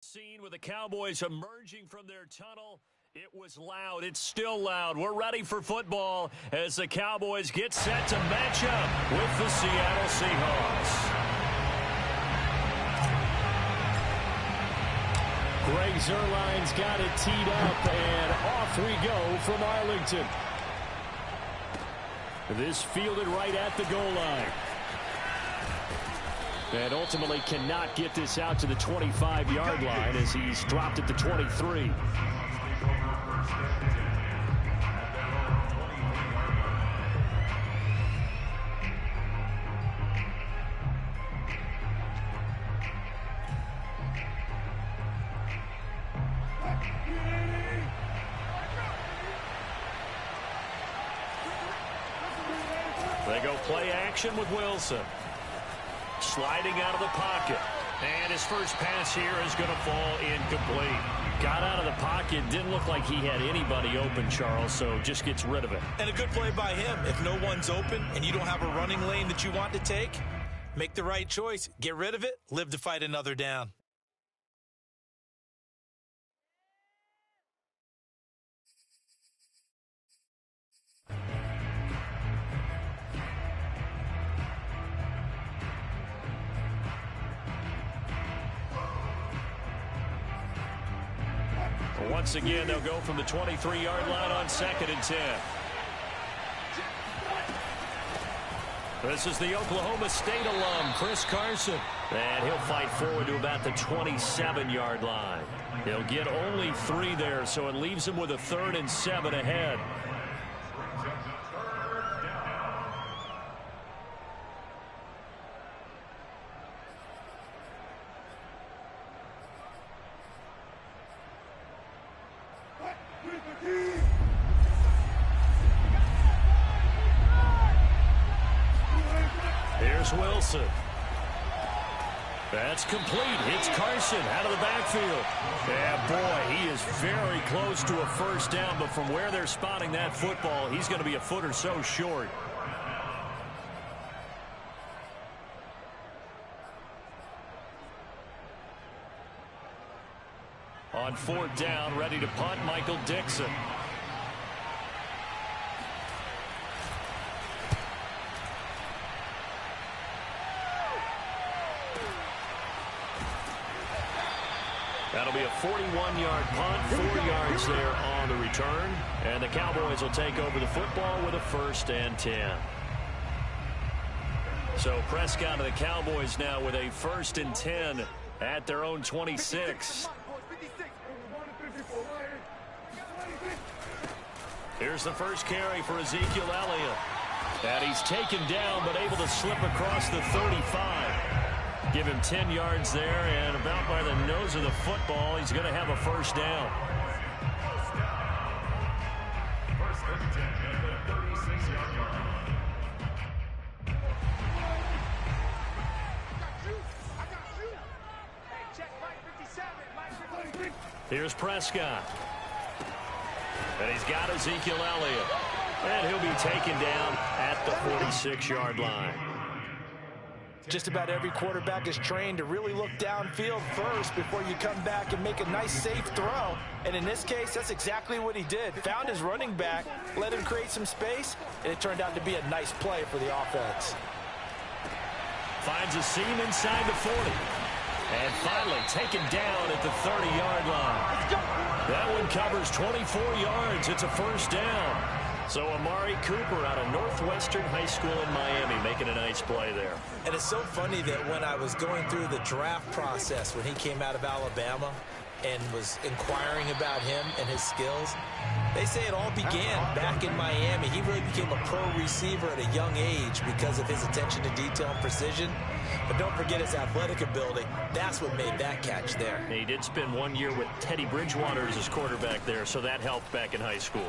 Scene with the Cowboys emerging from their tunnel. It was loud. It's still loud. We're ready for football as the Cowboys get set to match up with the Seattle Seahawks. Greg Zuerlein's got it teed up, and off we go from Arlington. This fielded right at the goal line. And ultimately cannot get this out to the 25-yard line as he's dropped at the 23. They go play action with Wilson. Sliding out of the pocket. And his first pass here is going to fall incomplete. Got out of the pocket. Didn't look like he had anybody open, Charles, so just gets rid of it. And a good play by him. If no one's open and you don't have a running lane that you want to take, make the right choice. Get rid of it. Live to fight another down. Once again, they'll go from the 23-yard line on 2nd and 10. This is the Oklahoma State alum, Chris Carson. And he'll fight forward to about the 27-yard line. He'll get only 3 there, so it leaves him with a 3rd and 7 ahead. Here's Wilson. That's complete. It's Carson out of the backfield. Yeah, boy, he is very close to a first down, but from where they're spotting that football, he's going to be a foot or so short. On 4th down, ready to punt, Michael Dixon. That'll be a 41-yard punt, 4 yards there on the return. And the Cowboys will take over the football with a 1st and 10. So Prescott and the Cowboys now with a 1st and 10 at their own 26. Here's the first carry for Ezekiel Elliott. And he's taken down but able to slip across the 35. Give him 10 yards there, and about by the nose of the football, he's going to have a first down. Here's Prescott. And he's got Ezekiel Elliott. And he'll be taken down at the 46-yard line. Just about every quarterback is trained to really look downfield first before you come back and make a nice, safe throw. And in this case, that's exactly what he did. Found his running back, let him create some space, and it turned out to be a nice play for the offense. Finds a seam inside the 40. And finally taken down at the 30-yard line. That one covers 24 yards. It's a first down. So Amari Cooper out of Northwestern High School in Miami making a nice play there. And it's so funny that when I was going through the draft process when he came out of Alabama and was inquiring about him and his skills, they say it all began back in Miami. He really became a pro receiver at a young age because of his attention to detail and precision. But don't forget his athletic ability. That's what made that catch there. He did spend 1 year with Teddy Bridgewater as his quarterback there, so that helped back in high school.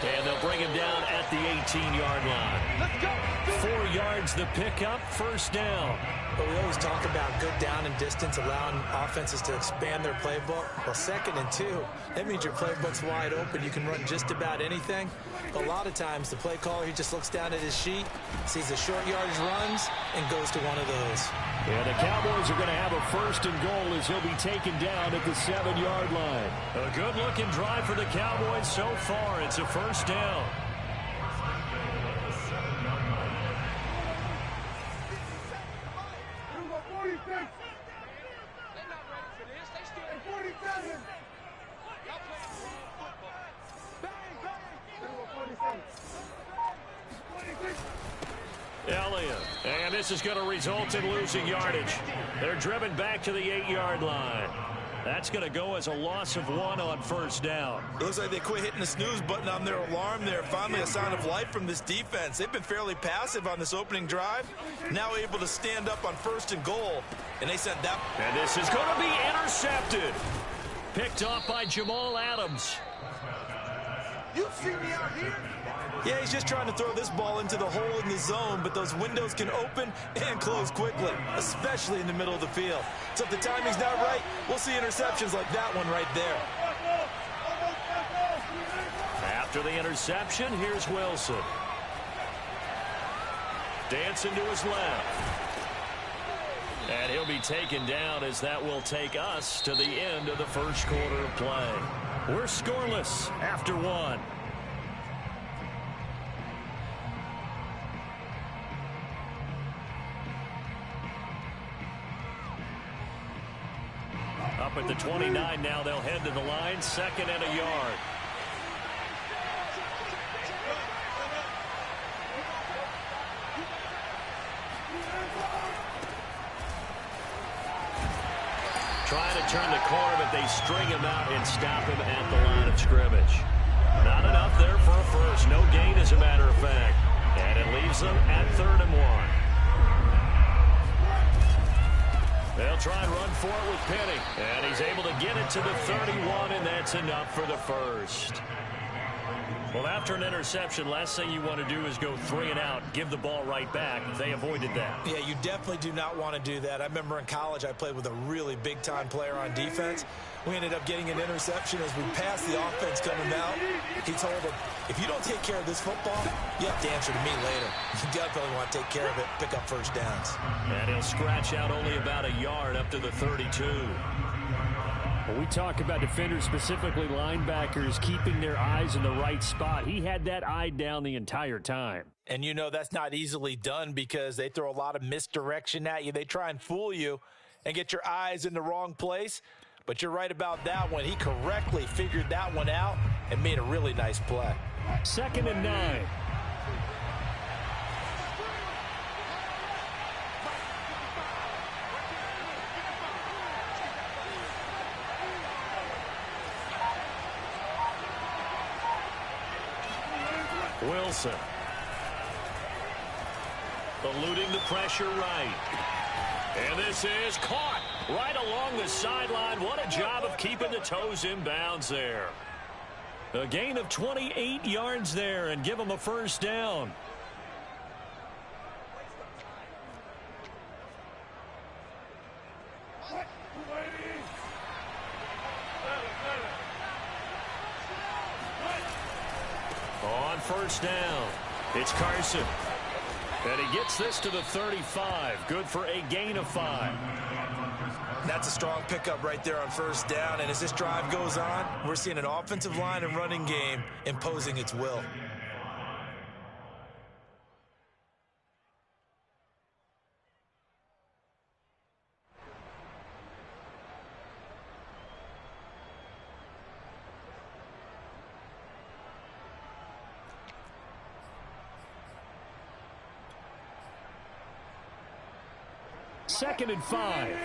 And they'll bring him down at the 18-yard line. Let's go. 4 yards the pickup, first down. But we always talk about good down and distance, allowing offenses to expand their playbook. Well, 2nd and 2, that means your playbook's wide open. You can run just about anything. A lot of times, the play caller, he just looks down at his sheet, sees the short yardage runs, and goes to one of those. Yeah, the Cowboys are going to have a 1st and goal as he'll be taken down at the 7-yard line. A good-looking drive for the Cowboys so far. It's a 1st down. Elliott, and this is going to result in losing yardage. They're driven back to the 8-yard line. That's going to go as a loss of 1 on 1st down. It looks like they quit hitting the snooze button on their alarm there. Finally a sign of life from this defense. They've been fairly passive on this opening drive. Now able to stand up on 1st and goal. And they sent that. And this is going to be intercepted. Picked off by Jamal Adams. You see me out here? Yeah, he's just trying to throw this ball into the hole in the zone, but those windows can open and close quickly, especially in the middle of the field. So if the timing's not right, we'll see interceptions like that one right there. After the interception, here's Wilson. Dancing to his left. And he'll be taken down as that will take us to the end of the 1st quarter of play. We're scoreless after 1. Up at the 29 now, they'll head to the line, 2nd and a yard. Trying to turn the corner, but they string him out and stop him at the line of scrimmage. Not enough there for a 1st. No gain, as a matter of fact. And it leaves them at 3rd and 1. They'll try and run for it with Penny. And he's able to get it to the 31, and that's enough for the 1st. Well, after an interception, last thing you want to do is go 3 and out, give the ball right back. They avoided that. Yeah, you definitely do not want to do that. I remember in college I played with a really big-time player on defense. We ended up getting an interception as we passed the offense coming out. He told him, if you don't take care of this football, you have to answer to me later. You definitely want to take care of it, pick up 1st downs. And he'll scratch out only about a yard up to the 32. When we talk about defenders, specifically linebackers, keeping their eyes in the right spot, he had that eye down the entire time. And you know that's not easily done because they throw a lot of misdirection at you. They try and fool you and get your eyes in the wrong place. But you're right about that one. He correctly figured that one out and made a really nice play. 2nd and 9. Wilson. Eluding the pressure right. And this is caught right along the sideline. What a job of keeping the toes in bounds there. A gain of 28 yards there and give them a 1st down. On 1st down, it's Carson. And he gets this to the 35. Good for a gain of 5. That's a strong pickup right there on 1st down. And as this drive goes on, we're seeing an offensive line and running game imposing its will. Second and 5.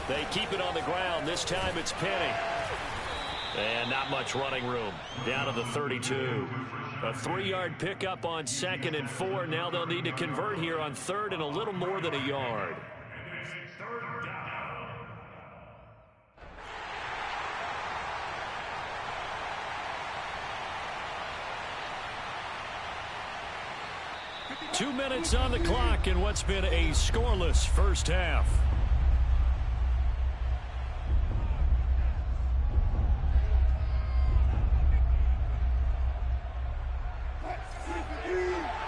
They keep it on the ground. This time it's Penny. And not much running room. Down to the 32. A 3-yard pickup on 2nd and 4. Now they'll need to convert here on 3rd and a little more than a yard. 2 minutes on the clock in what's been a scoreless first half.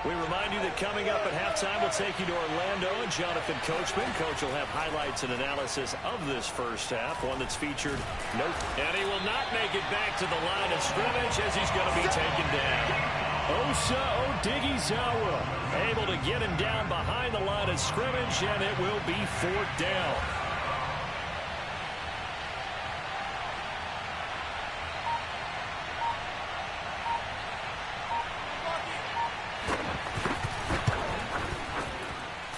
We remind you that coming up at halftime, we'll take you to Orlando and Jonathan Coachman. Coach will have highlights and analysis of this first half, one that's featured and he will not make it back to the line of scrimmage as he's going to be taken down. Osa Odighizuwa able to get him down behind the line of scrimmage, and it will be 4th down.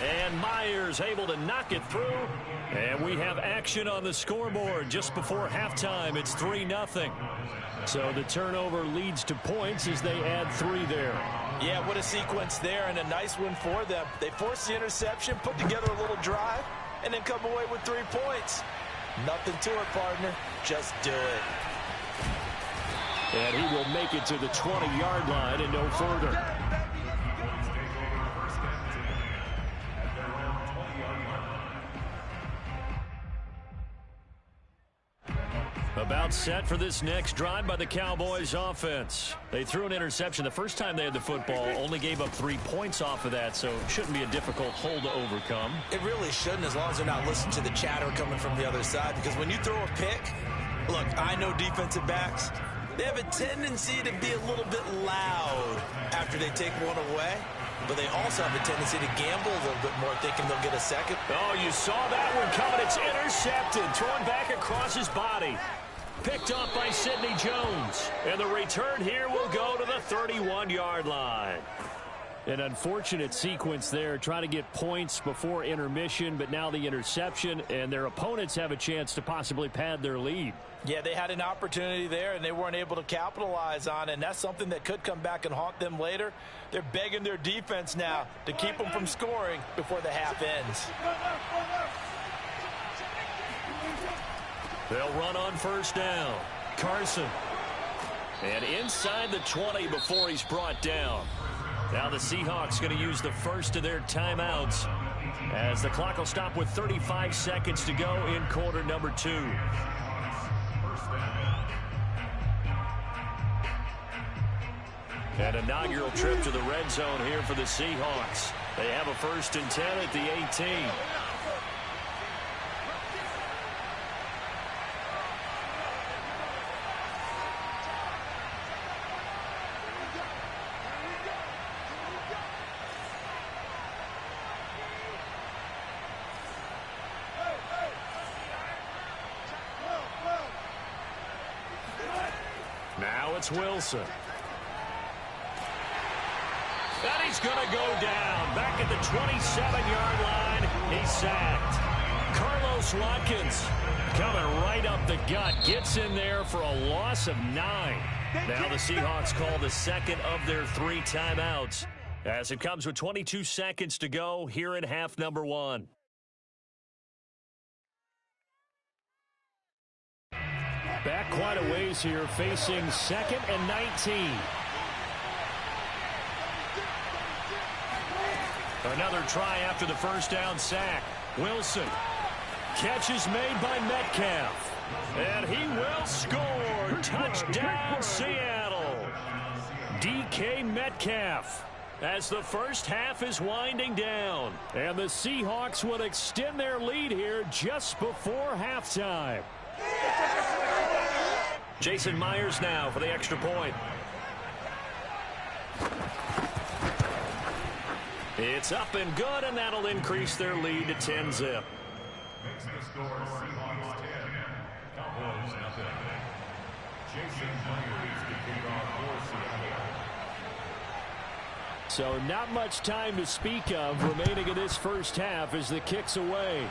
And Myers able to knock it through. And we have action on the scoreboard just before halftime. It's 3-0. So the turnover leads to points as they add 3 there. Yeah, what a sequence there, and a nice win for them. They forced the interception, put together a little drive, and then come away with 3 points. Nothing to it, partner. Just do it. And he will make it to the 20-yard line and no further. About set for this next drive by the Cowboys offense. They threw an interception the first time they had the football, only gave up 3 points off of that, so it shouldn't be a difficult hole to overcome. It really shouldn't, as long as they're not listening to the chatter coming from the other side, because when you throw a pick, look, I know defensive backs, they have a tendency to be a little bit loud after they take one away, but they also have a tendency to gamble a little bit more, thinking they'll get a second. Oh, you saw that one coming. It's intercepted, thrown back across his body. Picked off by Sidney Jones. And the return here will go to the 31-yard line. An unfortunate sequence there, trying to get points before intermission, but now the interception, and their opponents have a chance to possibly pad their lead. Yeah, they had an opportunity there, and they weren't able to capitalize on it, and that's something that could come back and haunt them later. They're begging their defense now to keep them from scoring before the half ends. They'll run on first down. Carson. And inside the 20 before he's brought down. Now the Seahawks going to use the first of their timeouts as the clock will stop with 35 seconds to go in quarter number 2. An inaugural trip to the red zone here for the Seahawks. They have a 1st and 10 at the 18. Now it's Wilson. And he's going to go down. Back at the 27-yard line, he's sacked. Carlos Watkins coming right up the gut. Gets in there for a loss of 9. Now the Seahawks call the second of their 3 timeouts as it comes with 22 seconds to go here in half number 1. Back quite a ways here, facing 2nd and 19. Another try after the first down sack. Wilson. Catch is made by Metcalf. And he will score. Touchdown, Seattle. DK Metcalf. As the first half is winding down. And the Seahawks will extend their lead here just before halftime. Jason Myers now for the extra point. It's up and good, and that'll increase their lead to 10-zip. So not much time to speak of remaining in this first half as the kick's away.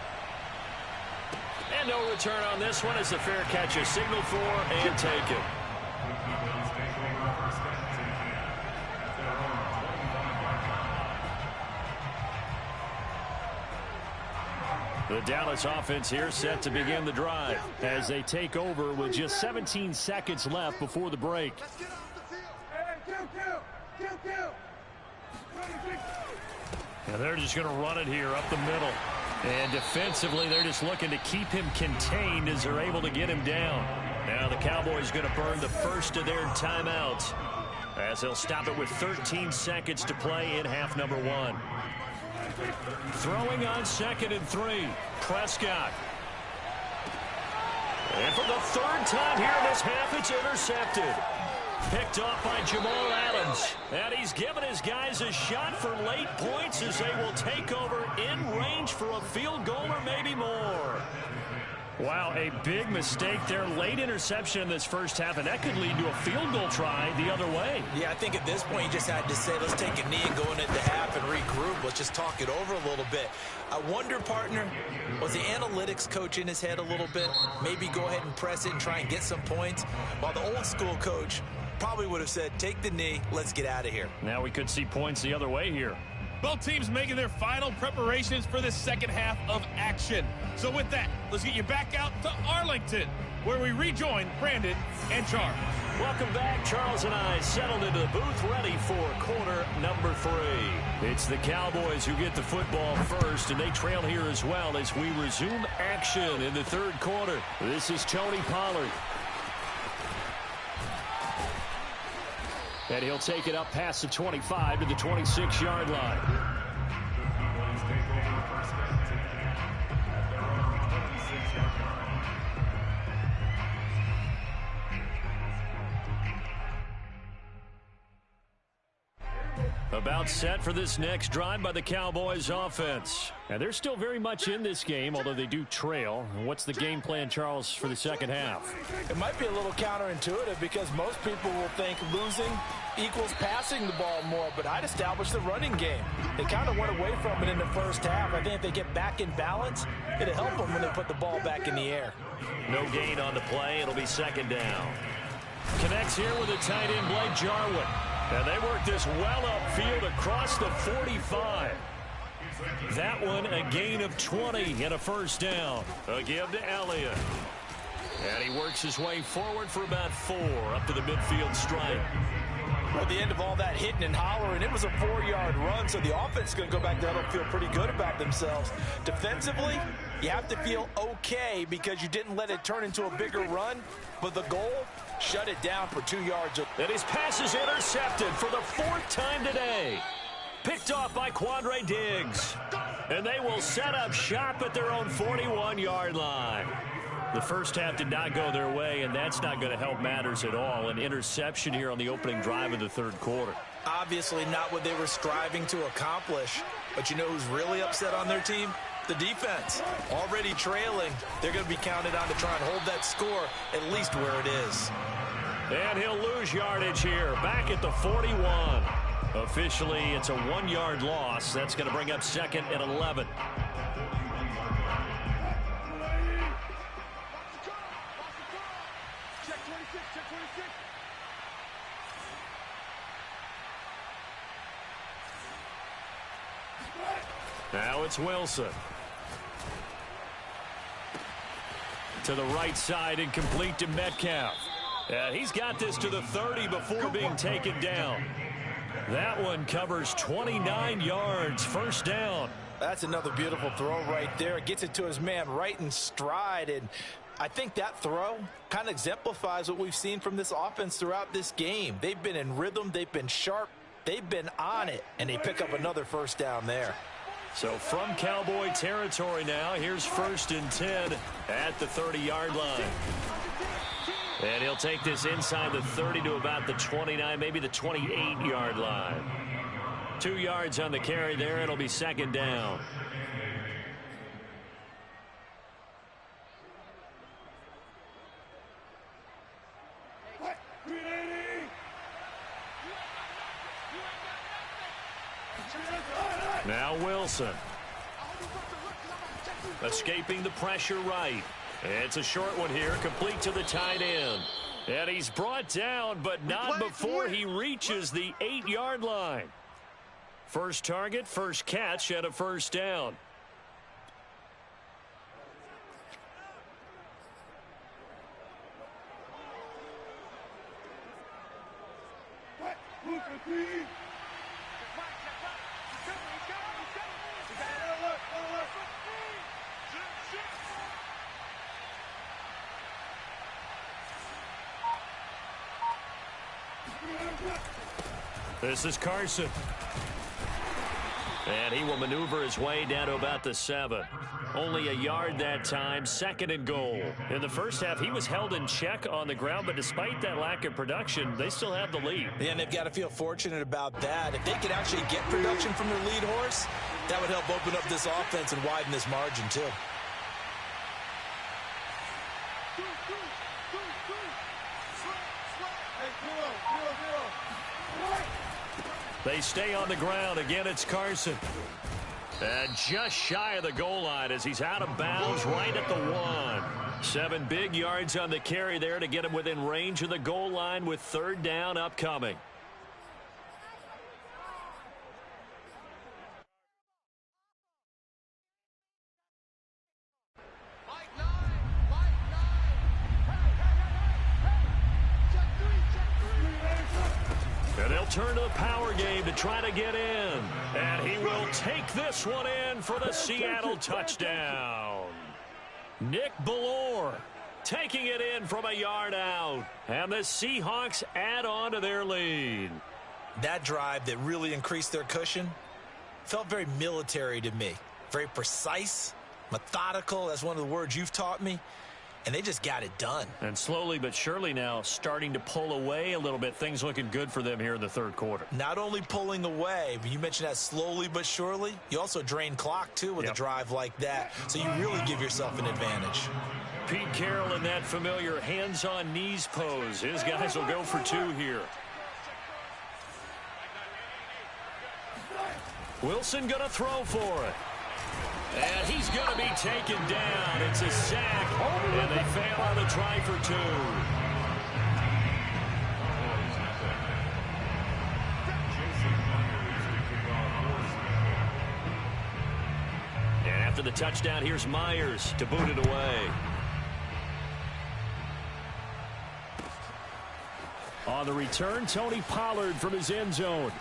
And no return on this one as the fair catch is signaled for and taken. The Dallas offense here set to begin the drive as they take over with just 17 seconds left before the break. And they're just going to run it here up the middle. And defensively, they're just looking to keep him contained as they're able to get him down. Now the Cowboys going to burn the first of their timeouts as they'll stop it with 13 seconds to play in half number 1. Throwing on 2nd and 3. Prescott. And for the 3rd time here in this half, it's intercepted. Picked off by Jamal Adams. And he's given his guys a shot for late points as they will take over in range for a field goal or maybe more. Wow, a big mistake there. Late interception in this first half, and that could lead to a field goal try the other way. Yeah, I think at this point you just had to say, let's take a knee and go into the half and regroup. Let's just talk it over a little bit. I wonder, partner, was the analytics coach in his head a little bit? Maybe go ahead and press it and try and get some points? While the old school coach probably would have said, take the knee, let's get out of here. Now we could see points the other way here. Both teams making their final preparations for the second half of action. So with that, let's get you back out to Arlington, where we rejoin Brandon and Charles. Welcome back. Charles and I settled into the booth, ready for quarter number 3. It's the Cowboys who get the football first, and they trail here as well as we resume action in the 3rd quarter. This is Tony Pollard. And he'll take it up past the 25 to the 26-yard line. About set for this next drive by the Cowboys offense. And they're still very much in this game, although they do trail. What's the game plan, Charles, for the second half? It might be a little counterintuitive because most people will think losing equals passing the ball more, but I'd establish the running game. They kind of went away from it in the first half. I think if they get back in balance, it'll help them when they put the ball back in the air. No gain on the play. It'll be 2nd down. Connects here with a tight end, Blake Jarwin. And they work this well upfield across the 45. That one a gain of 20 and a 1st down. A give to Elliott. And he works his way forward for about 4 up to the midfield stripe. Well, at the end of all that hitting and hollering, it was a 4-yard run, so the offense is going to go back there and feel pretty good about themselves. Defensively, you have to feel okay because you didn't let it turn into a bigger run, but the goal, shut it down for 2 yards. And his pass is intercepted for the 4th time today. Picked off by Quandre Diggs. And they will set up shop at their own 41-yard line. The first half did not go their way, and that's not going to help matters at all. An interception here on the opening drive of the 3rd quarter. Obviously not what they were striving to accomplish. But you know who's really upset on their team? The defense. Already trailing. They're going to be counted on to try and hold that score at least where it is. And he'll lose yardage here. Back at the 41. Officially, it's a 1-yard loss. That's going to bring up 2nd and 11. Now it's Wilson. To the right side and complete to Metcalf. He's got this to the 30 before being taken down. That one covers 29 yards. 1st down. That's another beautiful throw right there. Gets it to his man right in stride. And I think that throw kind of exemplifies what we've seen from this offense throughout this game. They've been in rhythm. They've been sharp. They've been on it. And they pick up another 1st down there. So from Cowboy territory now, here's 1st and 10 at the 30-yard line. And he'll take this inside the 30 to about the 29, maybe the 28-yard line. 2 yards on the carry there. It'll be 2nd down. Now Wilson. Escaping the pressure right. It's a short one here, complete to the tight end. And he's brought down, but not before he reaches the 8-yard line. First target, first catch, and a 1st down. This is Carson. And he will maneuver his way down to about the 7. Only a yard that time, 2nd and goal. In the first half, he was held in check on the ground, but despite that lack of production, they still have the lead. And they've got to feel fortunate about that. If they could actually get production from their lead horse, that would help open up this offense and widen this margin too. They stay on the ground. Again, it's Carson. And just shy of the goal line as he's out of bounds right at the 1. 7 big yards on the carry there to get him within range of the goal line with 3rd down upcoming. And they'll turn to the power game to try to get in. And he will take this one in for the Seattle touchdown. Nick Ballore taking it in from a yard out. And the Seahawks add on to their lead. That drive that really increased their cushion felt very military to me. Very precise, methodical. That's one of the words you've taught me. And they just got it done. And slowly but surely now starting to pull away a little bit. Things looking good for them here in the 3rd quarter. Not only pulling away, but you mentioned that slowly but surely. You also drain clock, too, with a drive like that. So you really give yourself an advantage. Pete Carroll in that familiar hands-on knees pose. His guys will go for 2 here. Wilson going to throw for it. And he's going to be taken down. It's a sack, and they fail on the try for 2. And after the touchdown, here's Myers to boot it away. On the return, Tony Pollard from his end zone.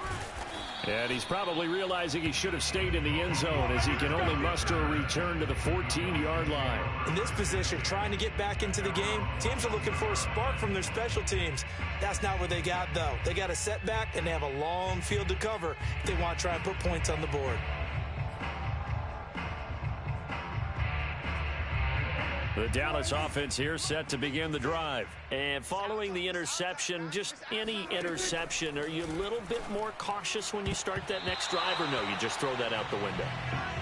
And he's probably realizing he should have stayed in the end zone as he can only muster a return to the 14-yard line. In this position, trying to get back into the game, teams are looking for a spark from their special teams. That's not what they got, though. They got a setback, and they have a long field to cover if they want to try and put points on the board. The Dallas offense here set to begin the drive. And following the interception, just any interception, are you a little bit more cautious when you start that next drive, or no, you just throw that out the window?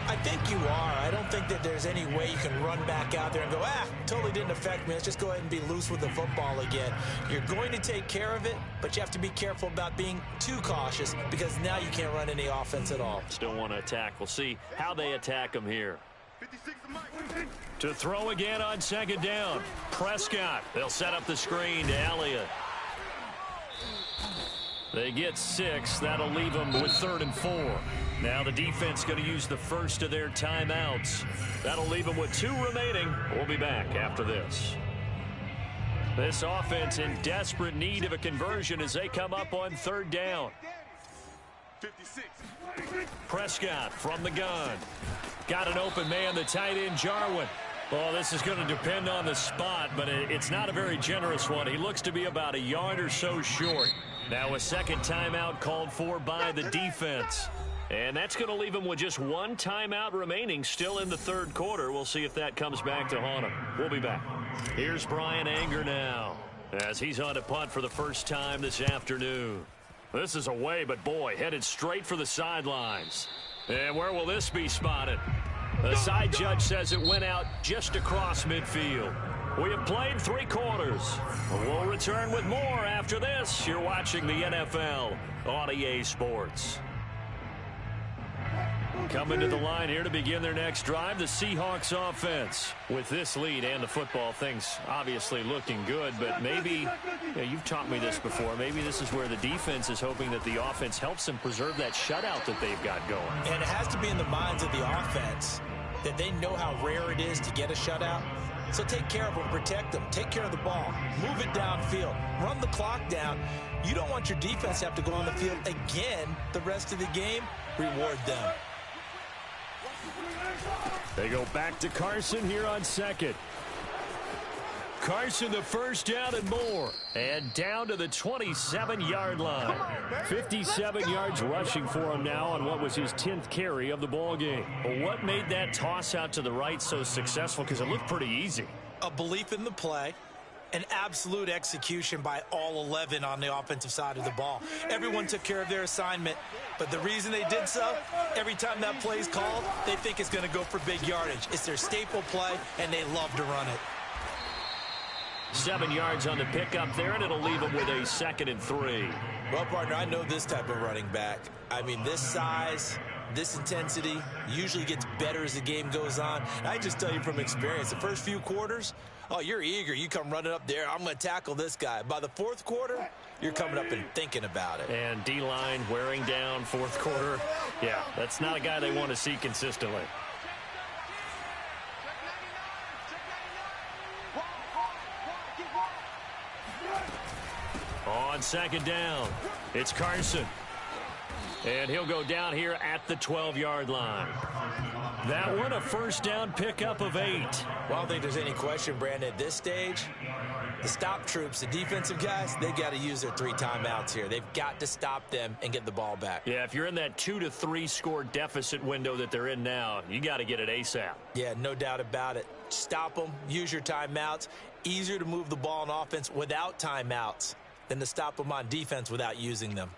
I think you are. I don't think that there's any way you can run back out there and go, totally didn't affect me. Let's just go ahead and be loose with the football again. You're going to take care of it, but you have to be careful about being too cautious because now you can't run any offense at all. Still want to attack. We'll see how they attack them here. To throw again on 2nd down. Prescott. They'll set up the screen to Elliott. They get 6. That'll leave them with 3rd and 4. Now the defense going to use the first of their timeouts. That'll leave them with 2 remaining. We'll be back after this. This offense in desperate need of a conversion as they come up on 3rd down. 56. Prescott from the gun. Got an open man, the tight end, Jarwin. Well, this is going to depend on the spot, but it's not a very generous one. He looks to be about a yard or so short. Now a 2nd timeout called for by the defense. And that's going to leave him with just 1 timeout remaining still in the 3rd quarter. We'll see if that comes back to haunt him. We'll be back. Here's Brian Anger now as he's on to punt for the first time this afternoon. This is away, but boy, headed straight for the sidelines. And where will this be spotted? The side judge says it went out just across midfield. We have played 3 quarters. We'll return with more after this. You're watching the NFL on EA Sports. Coming to the line here to begin their next drive, the Seahawks offense. With this lead and the football, things obviously looking good, but maybe, you've taught me this before, maybe this is where the defense is hoping that the offense helps them preserve that shutout that they've got going. And it has to be in the minds of the offense that they know how rare it is to get a shutout. So take care of them, protect them, take care of the ball, move it downfield, run the clock down. You don't want your defense to have to go on the field again the rest of the game. Reward them. They go back to Carson here on second. Carson, the first down and more. And down to the 27-yard line. 57 yards rushing for him now on what was his 10th carry of the ball game. But what made that toss out to the right so successful? Because it looked pretty easy. A belief in the play. An absolute execution by all 11 on the offensive side of the ball. Everyone took care of their assignment, but the reason they did so, every time that play is called, they think it's going to go for big yardage. It's their staple play, and they love to run it. 7 yards on the pickup there, and it'll leave them with a 2nd and 3. Well, partner, I know this type of running back. I mean, this size, this intensity usually gets better as the game goes on. And I just tell you from experience, the first few quarters, oh, you're eager. You come running up there. I'm going to tackle this guy. By the fourth quarter, you're coming up and thinking about it. And D-line wearing down fourth quarter. Yeah, that's not a guy they want to see consistently. On second down, it's Carson. And he'll go down here at the 12-yard line. That one, a first down pickup of 8. Well, I don't think there's any question, Brandon, at this stage, the stop troops, the defensive guys, they got to use their 3 timeouts here. They've got to stop them and get the ball back. Yeah, if you're in that 2 to 3 score deficit window that they're in now, you got to get it ASAP. Yeah, no doubt about it. Stop them, use your timeouts. Easier to move the ball on offense without timeouts than to stop them on defense without using them.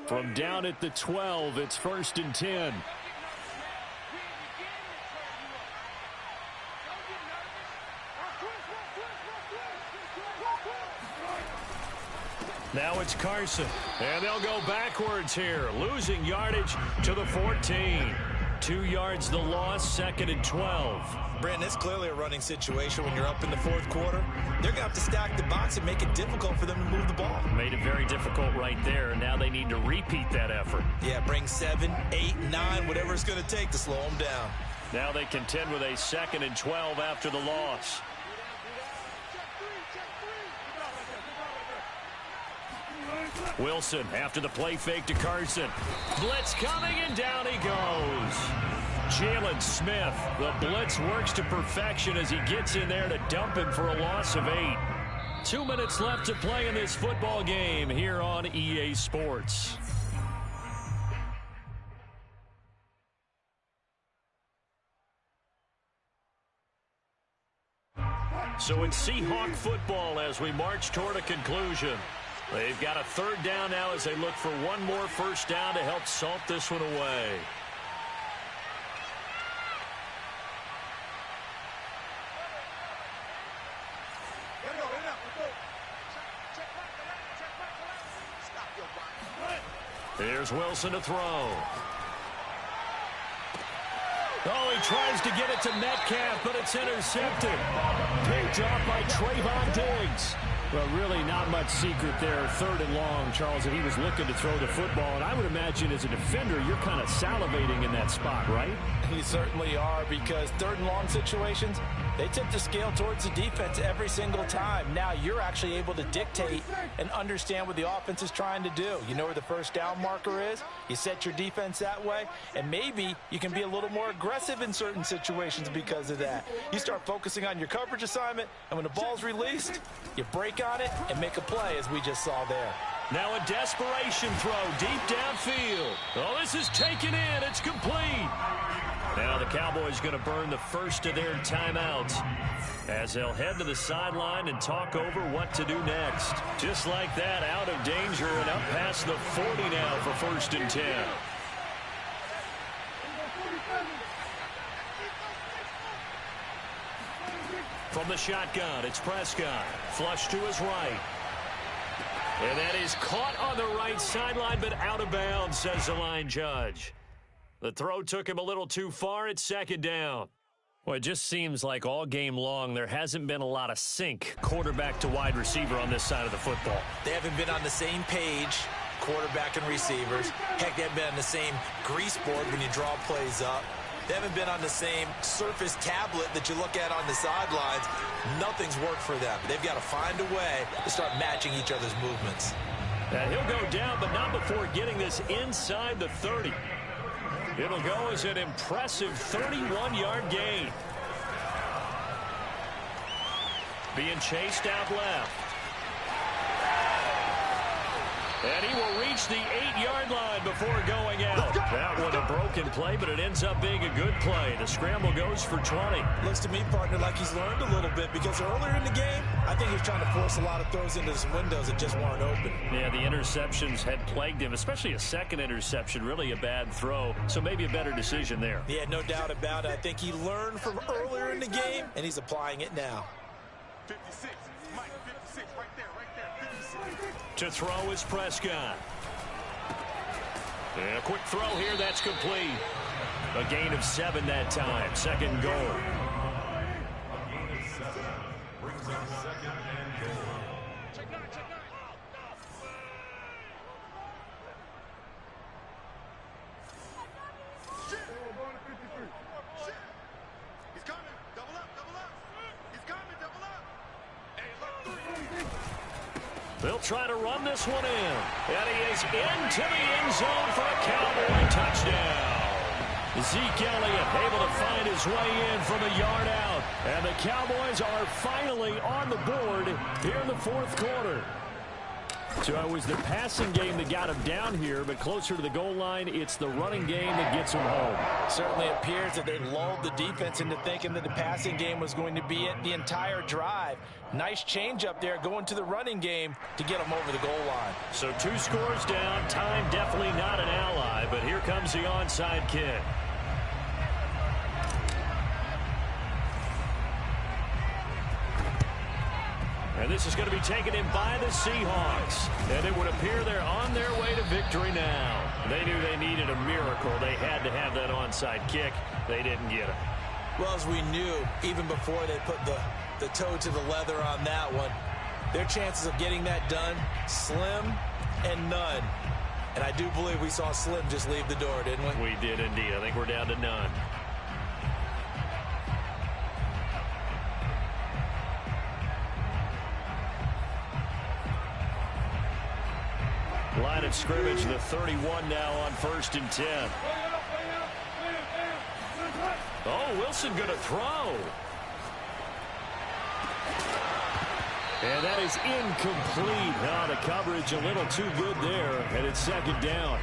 From down at the 12, it's 1st and 10. Now it's Carson, and they'll go backwards here, losing yardage to the 14. 2 yards the loss, 2nd and 12. Brandon, it's clearly a running situation when you're up in the fourth quarter. They're going to have to stack the box and make it difficult for them to move the ball. Made it very difficult right there. Now they need to repeat that effort. Yeah, bring 7, 8, 9, whatever it's going to take to slow them down. Now they contend with a 2nd and 12 after the loss. Wilson after the play fake to Carson. Blitz coming, and down he goes. Jalen Smith, the blitz works to perfection as he gets in there to dump him for a loss of 8. 2 minutes left to play in this football game here on EA Sports. So in Seahawk football as we march toward a conclusion. They've got a 3rd down now as they look for one more first down to help salt this one away. Here's Wilson to throw. Oh, he tries to get it to Metcalf, but it's intercepted. Picked off by Trayvon Diggs. Well, really not much secret there. 3rd and long, Charles, and he was looking to throw the football. And I would imagine as a defender, you're kind of salivating in that spot, right? You certainly are, because 3rd and long situations, they tip the scale towards the defense every single time. Now you're actually able to dictate and understand what the offense is trying to do. You know where the first down marker is. You set your defense that way, and maybe you can be a little more aggressive in certain situations because of that. You start focusing on your coverage assignment, and when the ball's released, you break on it and make a play, as we just saw there. Now a desperation throw deep downfield. Oh, this is taken in. It's complete. Now the Cowboys going to burn the first of their timeouts as they'll head to the sideline and talk over what to do next. Just like that, out of danger and up past the 40 now for 1st and 10. From the shotgun, it's Prescott. Flush to his right. And that is caught on the right sideline, but out of bounds, says the line judge. The throw took him a little too far. It's 2nd down. Well, it just seems like all game long there hasn't been a lot of sync quarterback to wide receiver on this side of the football. They haven't been on the same page, quarterback and receivers. Heck, they haven't been on the same grease board when you draw plays up. They haven't been on the same surface tablet that you look at on the sidelines. Nothing's worked for them. They've got to find a way to start matching each other's movements. And he'll go down, but not before getting this inside the 30. It'll go as an impressive 31-yard gain. Being chased out left. And he will reach the 8-yard line before going out. That one a broken play, but it ends up being a good play. The scramble goes for 20. Looks to me, partner, like he's learned a little bit because earlier in the game, I think he was trying to force a lot of throws into some windows that just weren't open. Yeah, the interceptions had plagued him, especially a second interception, really a bad throw. So maybe a better decision there. Yeah, no doubt about it. I think he learned from earlier in the game, and he's applying it now. 56. Mike, 56. Right there. 56. To throw is Prescott. And a quick throw here, that's complete. A gain of 7 that time. Second goal. He's coming. Double up. He's coming. Double up. Hey, look, 3. They'll try to run this one in. And he is into the end zone for a Cowboy touchdown. Zeke Elliott able to find his way in from a yard out. And the Cowboys are finally on the board here in the fourth quarter. So it was the passing game that got him down here, but closer to the goal line, it's the running game that gets him home. Certainly appears that they lulled the defense into thinking that the passing game was going to be it the entire drive. Nice change up there going to the running game to get them over the goal line. So 2 scores down. Time definitely not an ally, but here comes the onside kick. And this is going to be taken in by the Seahawks. And it would appear they're on their way to victory now. They knew they needed a miracle. They had to have that onside kick. They didn't get it. Well, as we knew, even before they put the toe to the leather on that one, their chances of getting that done, slim and none. And I do believe we saw Slim just leave the door, didn't we? We did indeed. I think we're down to none. Line of scrimmage, the 31 now on 1st and 10. Oh, Wilson going to throw. And that is incomplete. Oh, the coverage a little too good there, and it's second down.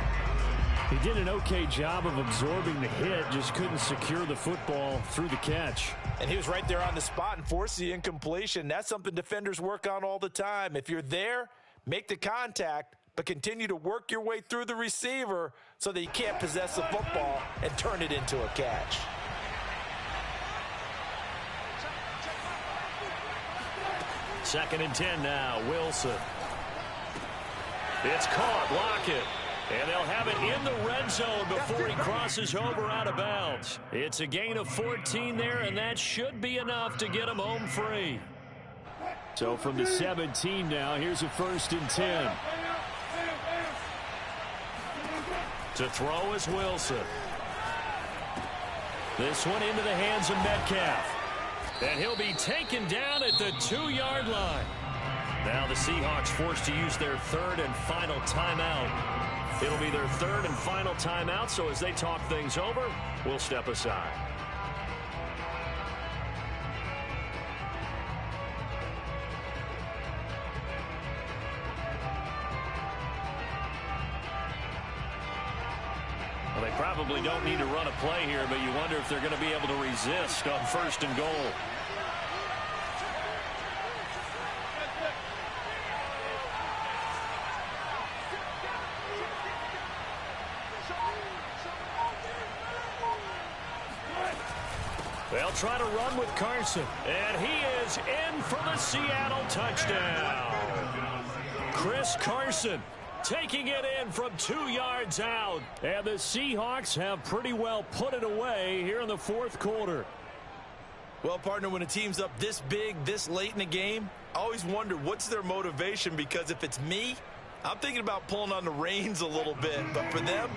He did an okay job of absorbing the hit, just couldn't secure the football through the catch. And he was right there on the spot and forced the incompletion. That's something defenders work on all the time. If you're there, make the contact, but continue to work your way through the receiver so that you can't possess the football and turn it into a catch. Second and 10 now, Wilson. It's caught, Lockett. And they'll have it in the red zone before he crosses over out of bounds. It's a gain of 14 there, and that should be enough to get him home free. So from the 17 now, here's a 1st and 10. To throw is Wilson. This one into the hands of Metcalf. And he'll be taken down at the 2-yard line. Now the Seahawks forced to use their 3rd and final timeout. It'll be their 3rd and final timeout, so as they talk things over, we'll step aside. Well, they probably don't need to run a play here, but you wonder if they're going to be able to resist on 1st and goal. They'll try to run with Carson, and he is in for the Seattle touchdown. Chris Carson taking it in from 2 yards out. And the Seahawks have pretty well put it away here in the 4th quarter. Well, partner, when a team's up this big, this late in the game, I always wonder what's their motivation, because if it's me, I'm thinking about pulling on the reins a little bit. But for them,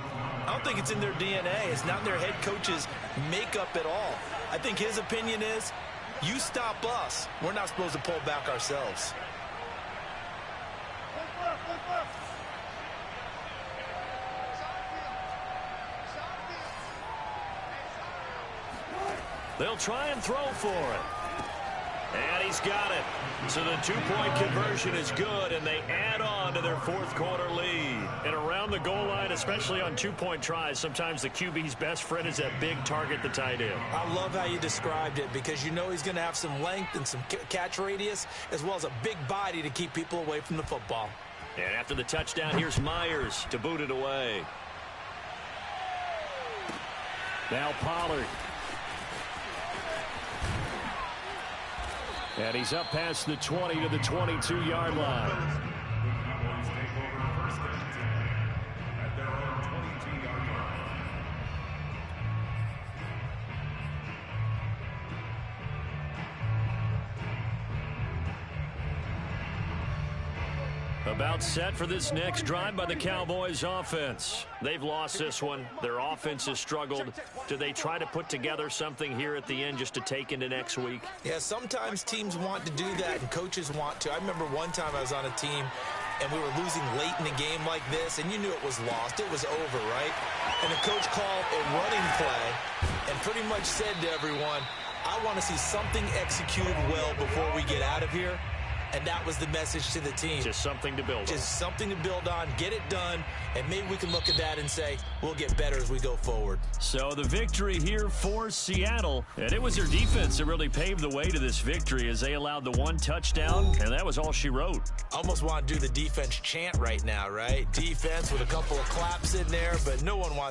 I don't think it's in their DNA. It's not in their head coach's makeup at all. I think his opinion is, you stop us, we're not supposed to pull back ourselves. They'll try and throw for it. And he's got it. So the two-point conversion is good, and they add on to their fourth quarter lead. And around the goal line, especially on two-point tries, sometimes the QB's best friend is that big target, the tight end. I love how you described it because you know he's going to have some length and some catch radius as well as a big body to keep people away from the football. And after the touchdown, here's Myers to boot it away. Now Pollard. And he's up past the 20 to the 22-yard line. About set for this next drive by the Cowboys offense. They've lost this one. Their offense has struggled. Do they try to put together something here at the end just to take into next week? Yeah, sometimes teams want to do that and coaches want to. I remember one time I was on a team and we were losing late in the game like this, and you knew it was lost. It was over, right? And the coach called a running play and pretty much said to everyone, I want to see something executed well before we get out of here. And that was the message to the team. Just something to build on. Just something to build on, get it done, and maybe we can look at that and say, we'll get better as we go forward. So the victory here for Seattle, and it was their defense that really paved the way to this victory as they allowed the one touchdown, and that was all she wrote. Almost want to do the defense chant right now, right? Defense with a couple of claps in there, but no one wants